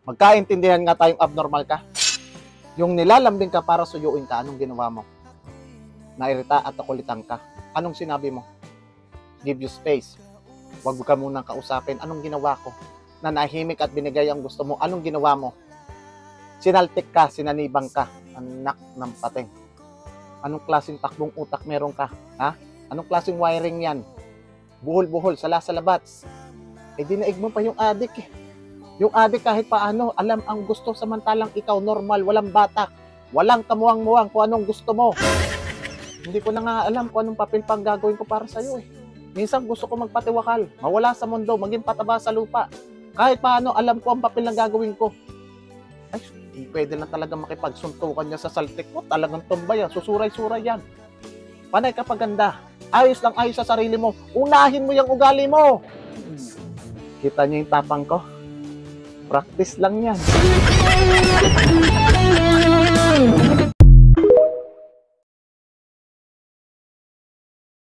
Magkaintindihan nga tayong abnormal ka. Yung nilalambing ka para suyuin ka, anong ginawa mo? Nairita at nakulitan ka. Anong sinabi mo? Give you space. Huwag ka munang kausapin. Anong ginawa ko? Nanahimik at binigay ang gusto mo. Anong ginawa mo? Sinaltik ka, sinanibang ka. Anak ng pating. Anong klaseng takbong utak meron ka? Ha? Anong klaseng wiring yan? Buhol-buhol, sala-salabat. Eh, dinaig mo pa yung adik eh. Yung adik kahit paano, alam ang gusto, samantalang ikaw normal, walang batak. Walang kamuwang-muwang kung anong gusto mo. Hindi ko na nga alam kung anong papel pang gagawin ko para sa'yo eh. Minsan gusto ko magpatiwakal, mawala sa mundo, maging pataba sa lupa. Kahit paano, alam ko ang papel na gagawin ko. Ay, hindi pwede lang talaga makipagsuntukan niya sa saltik mo. Talagang tumbay yan, susuray-suray yan. Panay ka paganda. Ayos lang ayos sa sarili mo. Unahin mo yung ugali mo. Kita niyo yung tapang ko? Practice lang yan.